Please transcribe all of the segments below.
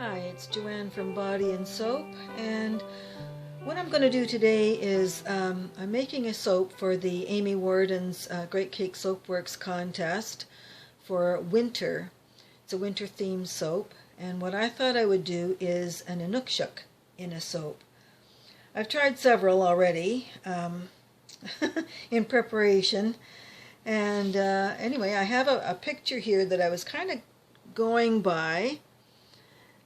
Hi, it's Joanne from Body and Soap, and what I'm going to do today is I'm making a soap for the Amy Warden's Great Cake Soapworks contest for winter. It's a winter themed soap, and what I thought I would do is an Inukshuk in a soap. I've tried several already in preparation, and anyway, I have a picture here that I was kind of going by.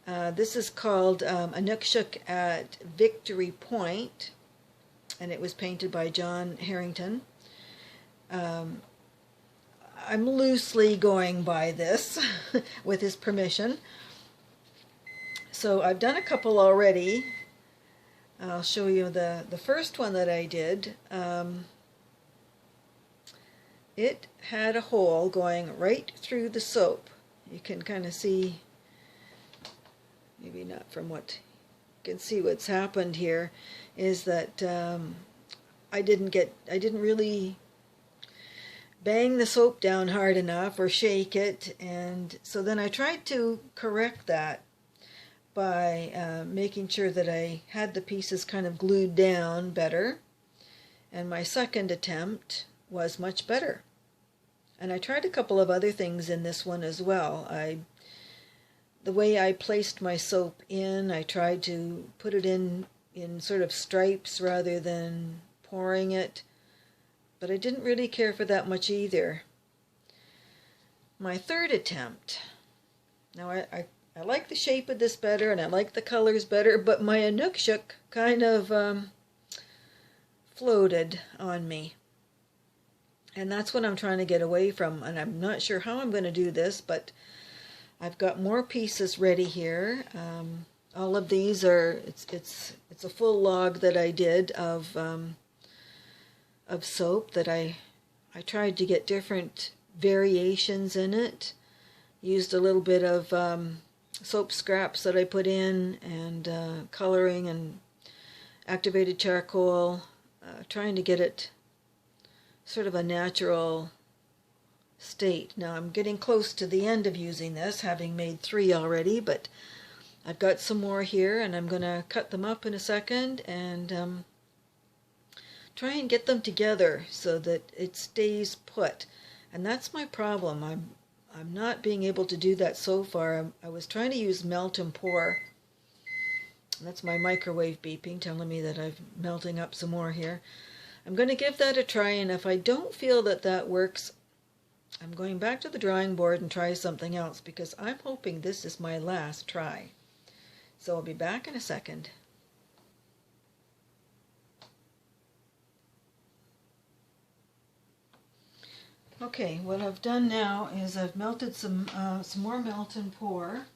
This is called Inukshuk at Victory Point, and it was painted by John Harrington. I'm loosely going by this with his permission. So I've done a couple already. I'll show you the first one that I did. It had a hole going right through the soap. You can kind of see, maybe not from what you can see what's happened here, is that I didn't really bang the soap down hard enough or shake it, and so then I tried to correct that by making sure that I had the pieces kind of glued down better, and my second attempt was much better. And I tried a couple of other things in this one as well. The way I placed my soap in, I tried to put it in sort of stripes rather than pouring it, but I didn't really care for that much either. My third attempt, now I like the shape of this better and I like the colors better, but my Inukshuk kind of floated on me. And that's what I'm trying to get away from, and I'm not sure how I'm going to do this, but I've got more pieces ready here. All of these are, it's a full log that I did of soap that I tried to get different variations in it. Used a little bit of soap scraps that I put in, and coloring and activated charcoal, trying to get it sort of a natural state. Now I'm getting close to the end of using this, having made 3 already, but I've got some more here, and I'm going to cut them up in a second and try and get them together so that it stays put. And that's my problem. I'm not being able to do that so far. I was trying to use melt and pour. That's my microwave beeping, telling me that I'm melting up some more here. I'm going to give that a try, and if I don't feel that that works, I'm going back to the drawing board and try something else, because I'm hoping this is my last try. So I'll be back in a second. Okay, what I've done now is I've melted some more melt and pour.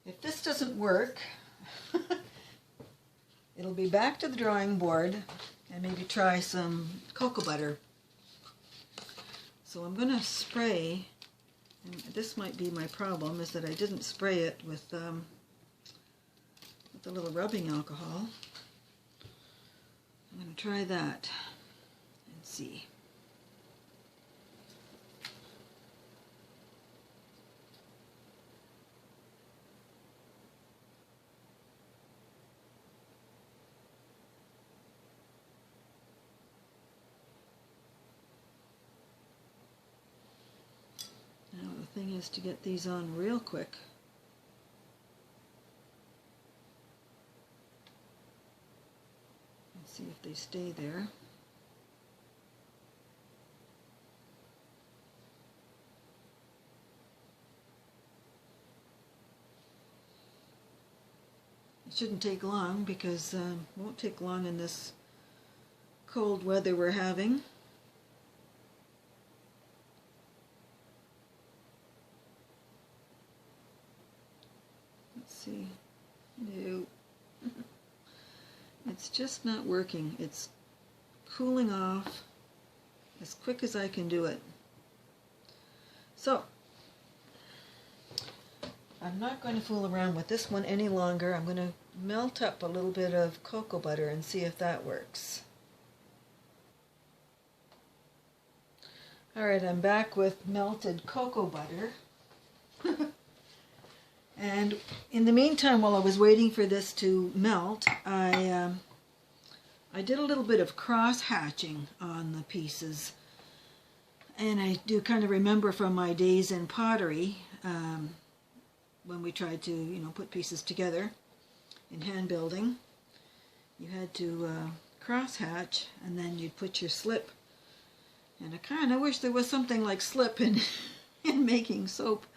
If this doesn't work, it'll be back to the drawing board and maybe try some cocoa butter. So I'm going to spray, and this might be my problem, is that I didn't spray it with the little rubbing alcohol. I'm going to try that and see. Now the thing is to get these on real quick. And see if they stay there. It shouldn't take long, because it won't take long in this cold weather we're having. See, no, it's just not working. It's cooling off as quick as I can do it. So I'm not going to fool around with this one any longer. I'm going to melt up a little bit of cocoa butter and see if that works. Alright, I'm back with melted cocoa butter. And in the meantime, while I was waiting for this to melt, I did a little bit of cross hatching on the pieces. And I do kind of remember from my days in pottery, when we tried to, put pieces together in hand building, you had to cross hatch, and then you'd put your slip. And I kind of wish there was something like slip in in making soap.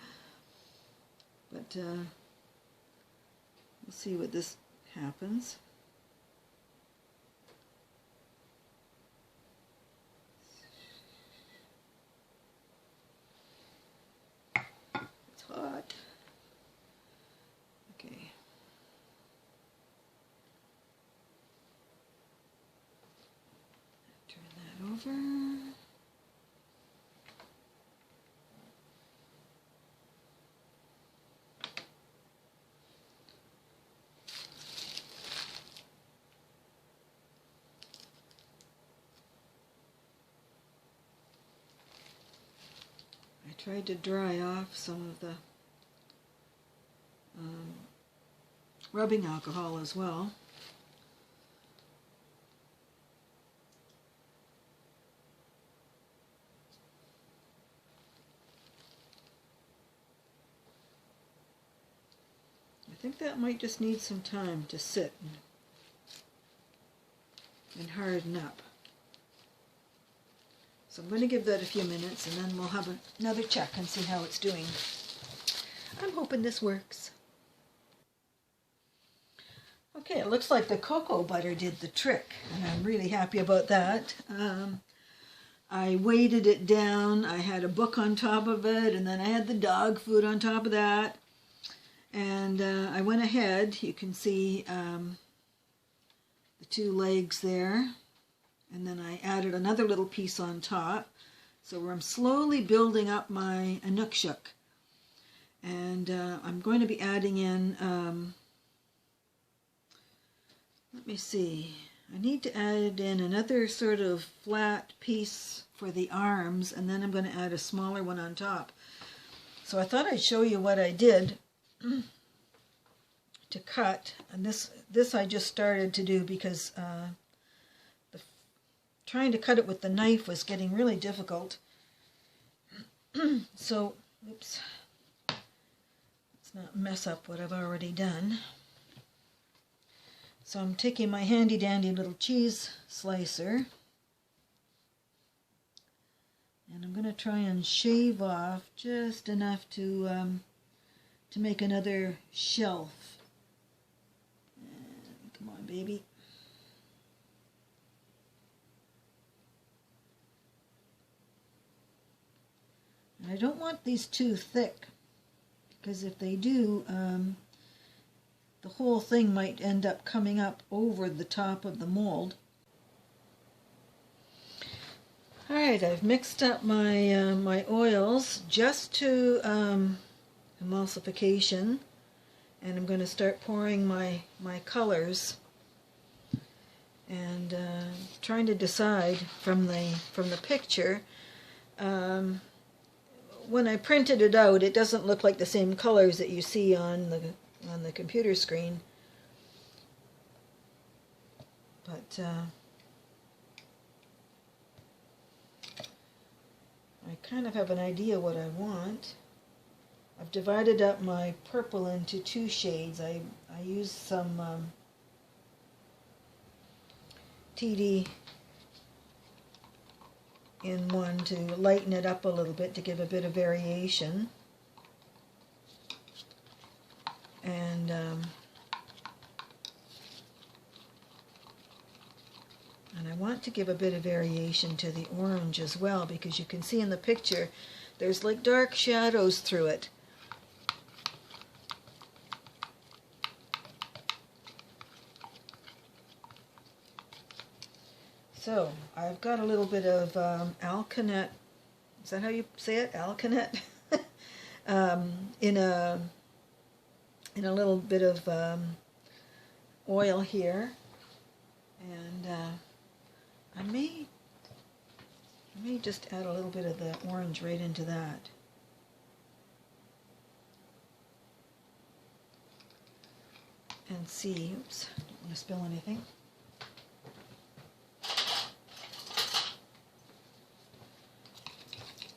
But we'll see what this happens. It's hot. Okay. Turn that over. I tried to dry off some of the rubbing alcohol as well. I think that might just need some time to sit and harden up. So I'm going to give that a few minutes, and then we'll have another check and see how it's doing. I'm hoping this works. Okay, it looks like the cocoa butter did the trick, and I'm really happy about that. I weighted it down. I had a book on top of it, and then I had the dog food on top of that. And I went ahead, you can see the two legs there. And then I added another little piece on top. So I'm slowly building up my Inukshuk. And I'm going to be adding in, let me see, I need to add in another sort of flat piece for the arms, and then I'm going to add a smaller one on top. So I thought I'd show you what I did to cut. And this I just started to do because trying to cut it with the knife was getting really difficult. So, oops, let's not mess up what I've already done. So I'm taking my handy dandy little cheese slicer, and I'm going to try and shave off just enough to make another shelf. And come on, baby. I don't want these too thick, because if they do, the whole thing might end up coming up over the top of the mold. Alright, I've mixed up my my oils just to emulsification, and I'm going to start pouring my colors, and trying to decide from the picture. When I printed it out, it doesn't look like the same colors that you see on the computer screen. But I kind of have an idea what I want. I've divided up my purple into two shades. I used some TD in one to lighten it up a little bit, to give a bit of variation. And I want to give a bit of variation to the orange as well, because you can see in the picture there's like dark shadows through it. So I've got a little bit of alkanet, is that how you say it? Alkanet? in a little bit of oil here, and I may just add a little bit of the orange right into that. and see. Oops, don't want to spill anything.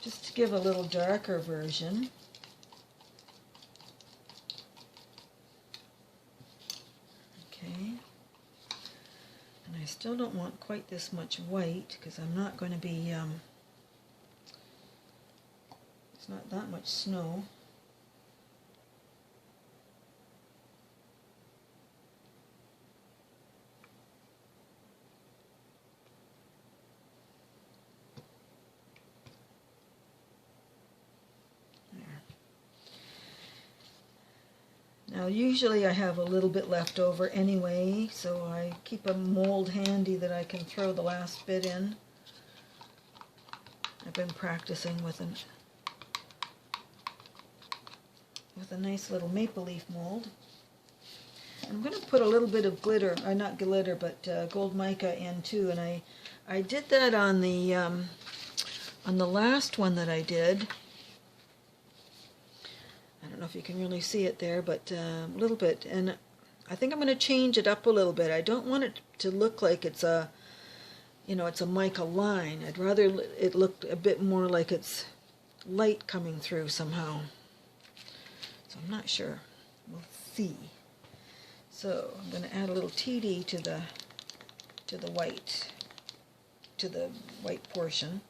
Just to give a little darker version. Okay. And I still don't want quite this much white because I'm not going to be, it's not that much snow. Now usually I have a little bit left over anyway, so I keep a mold handy that I can throw the last bit in. I've been practicing with a nice little maple leaf mold. I'm going to put a little bit of glitter, not glitter, but gold mica in too, and I did that on the last one that I did. I don't know if you can really see it there, but a little bit. And I think I'm going to change it up a little bit. I don't want it to look like it's a, it's a mica line. I'd rather it look a bit more like it's light coming through somehow. So I'm not sure. We'll see. So I'm going to add a little TD to the white portion.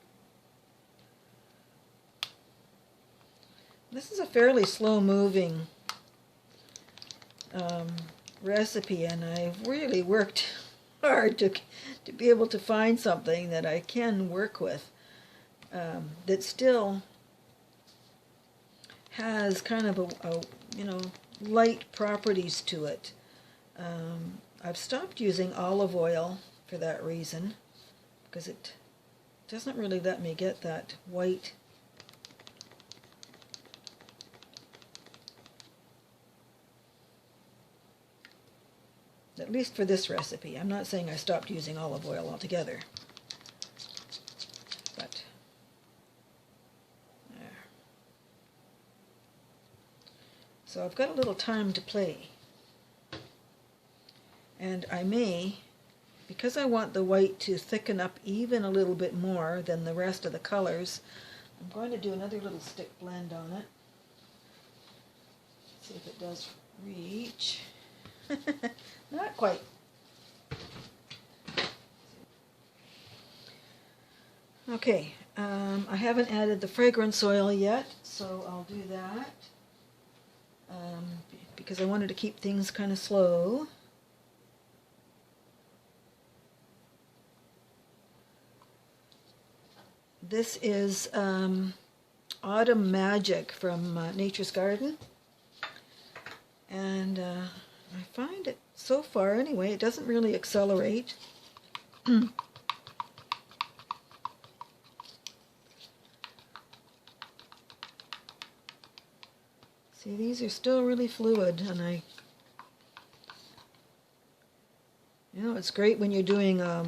This is a fairly slow-moving recipe, and I've really worked hard to be able to find something that I can work with that still has kind of a light properties to it. I've stopped using olive oil for that reason, because it doesn't really let me get that white. At least for this recipe. I'm not saying I stopped using olive oil altogether. But there. So I've got a little time to play. And I may, because I want the white to thicken up even a little bit more than the rest of the colors, I'm going to do another little stick blend on it. See if it does reach. Not quite. Okay, I haven't added the fragrance oil yet, so I'll do that because I wanted to keep things kind of slow. This is Autumn Magic from Nature's Garden, and I find it, so far anyway, it doesn't really accelerate. See, these are still really fluid, and it's great when you're doing a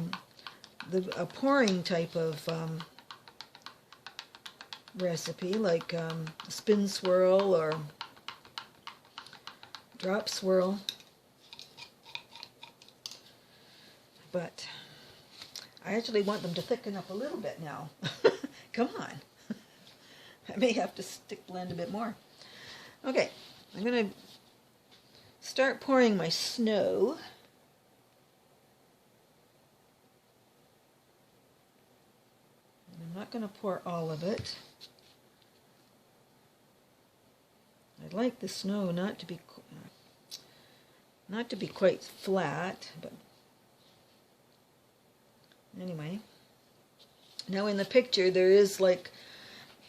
pouring type of recipe, like spin swirl or drop swirl. But I actually want them to thicken up a little bit now. Come on. I may have to stick blend a bit more. Okay, I'm going to start pouring my snow. And I'm not going to pour all of it. I'd like the snow not to be quite flat, but anyway. Now in the picture there is like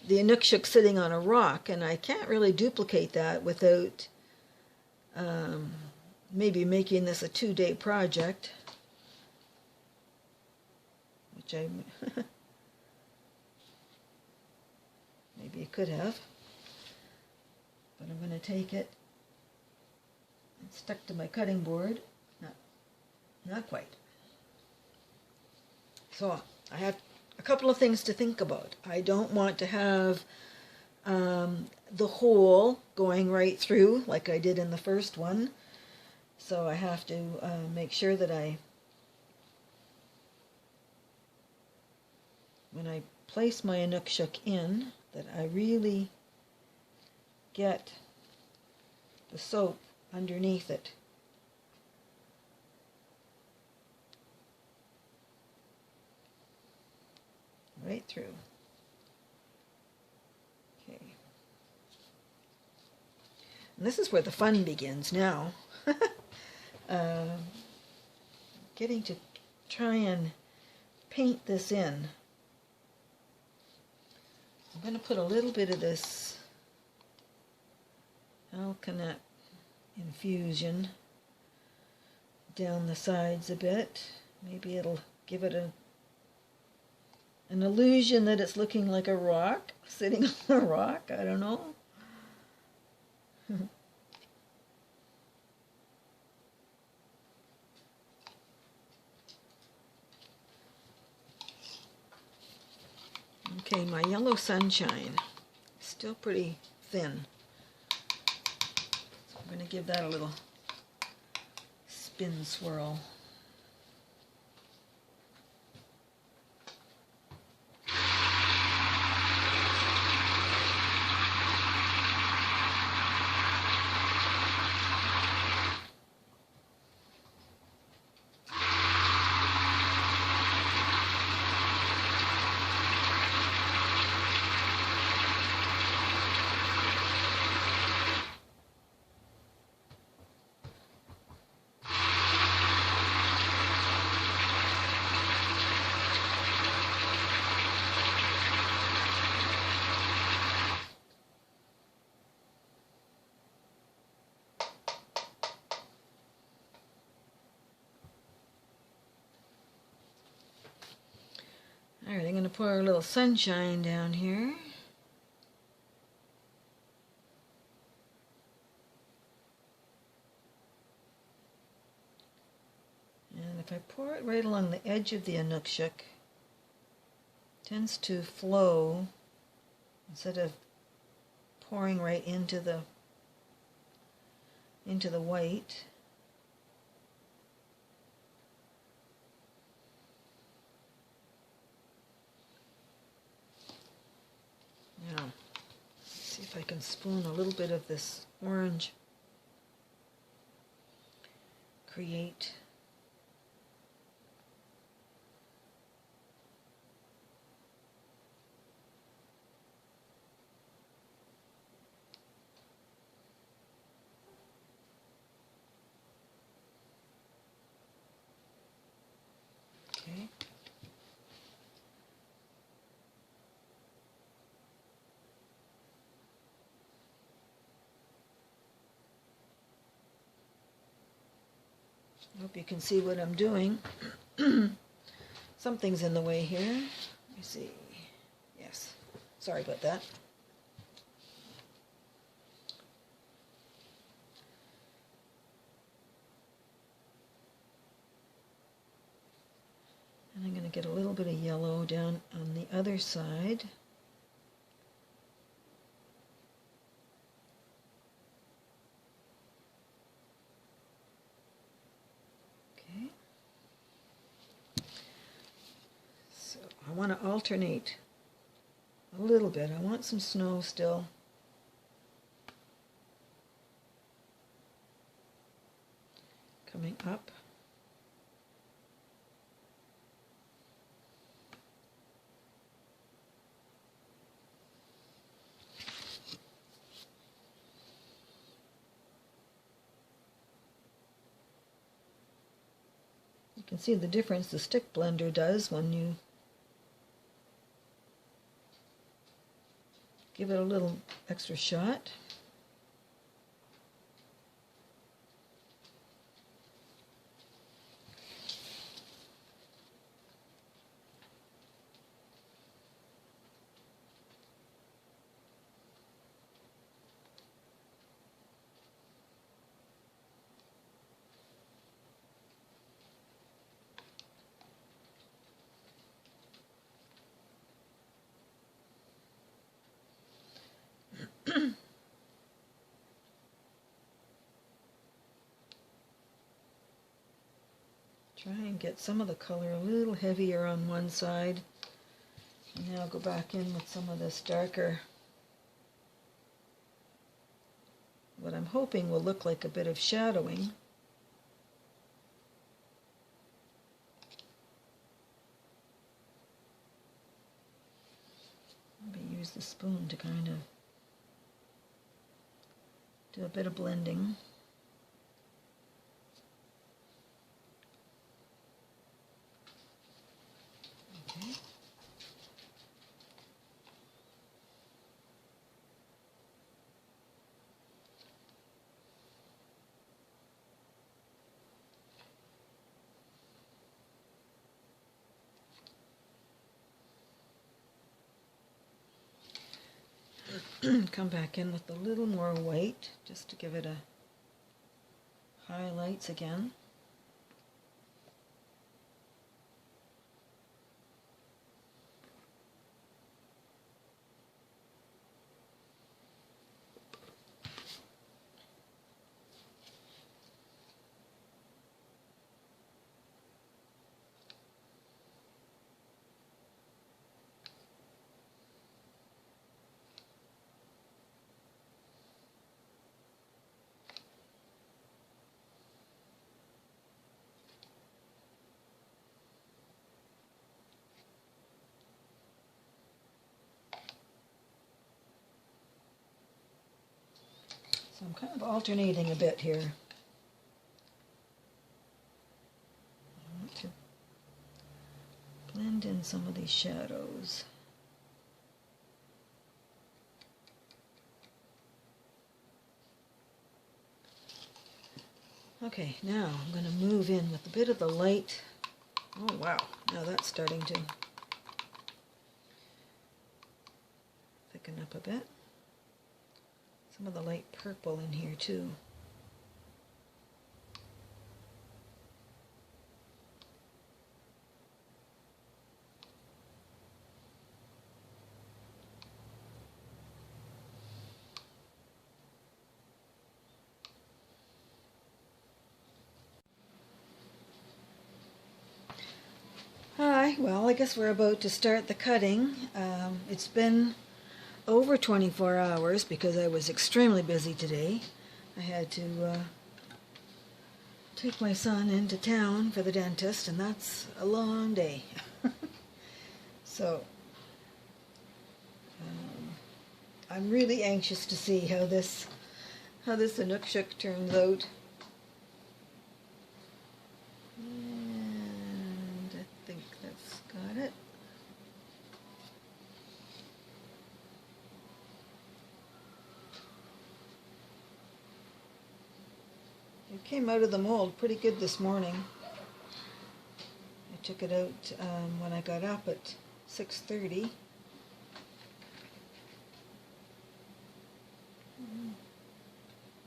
the Inukshuk sitting on a rock, and I can't really duplicate that without maybe making this a 2-day project, which I maybe I could have, but I'm going to take it and stuck to my cutting board. Not quite. So I have a couple of things to think about. I don't want to have the hole going right through like I did in the first one. So I have to make sure that when I place my Inukshuk in, that I really get the soap underneath it. Right through. Okay. And this is where the fun begins now. Getting to try and paint this in. I'm going to put a little bit of this alkanet infusion down the sides a bit. Maybe it'll give it an illusion that it's looking like a rock, sitting on a rock. I don't know. Okay, my yellow sunshine is still pretty thin. So I'm going to give that a little spin swirl. Alright, I'm going to pour a little sunshine down here. And if I pour it right along the edge of the Inukshuk, it tends to flow instead of pouring right into the white. Now, let's see if I can spoon a little bit of this orange. Create okay. I hope you can see what I'm doing. Something's in the way here. Let me see. Yes. Sorry about that. And I'm going to get a little bit of yellow down on the other side. I want to alternate a little bit. I want some snow still. Coming up. You can see the difference the stick blender does when you give it a little extra shot. Try and get some of the color a little heavier on one side. And now go back in with some of this darker, what I'm hoping will look like a bit of shadowing. Maybe use the spoon to kind of do a bit of blending. Okay. Come back in with a little more white just to give it a highlights again. So I'm kind of alternating a bit here. I want to blend in some of these shadows. Okay, now I'm going to move in with a bit of the light. Oh wow, now that's starting to thicken up a bit. Some of the light purple in here too. Hi, well, I guess we're about to start the cutting. It's been over 24 hours because I was extremely busy today. I had to take my son into town for the dentist, and that's a long day. So I'm really anxious to see how this Inukshuk turns out. And I think that's got it. It came out of the mold pretty good this morning. I took it out when I got up at 6:30.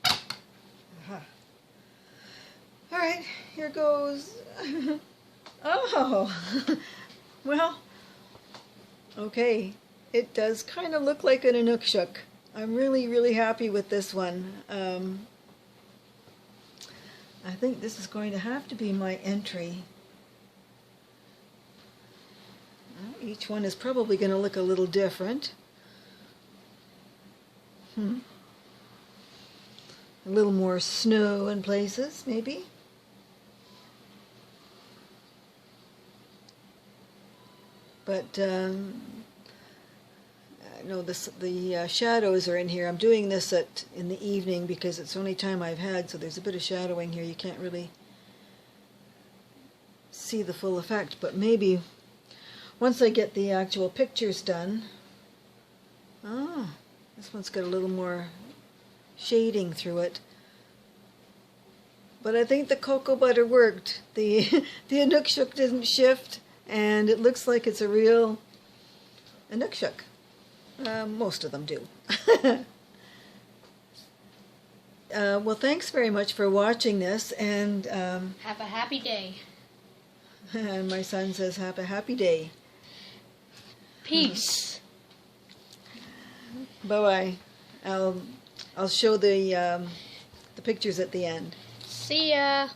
Aha. All right, here goes. Oh, well, okay. It does kind of look like an Inukshuk. I'm really, really happy with this one. I think this is going to have to be my entry. Well, each one is probably going to look a little different. A little more snow in places, maybe. But no, the shadows are in here. I'm doing this in the evening because it's the only time I've had, so there's a bit of shadowing here. You can't really see the full effect, but maybe once I get the actual pictures done. Oh, this one's got a little more shading through it. But I think the cocoa butter worked. The Inukshuk didn't shift, and it looks like it's a real Inukshuk. Most of them do. Well, thanks very much for watching this, and have a happy day. And my son says, "Have a happy day." Peace. Bye bye. I'll show the pictures at the end. See ya.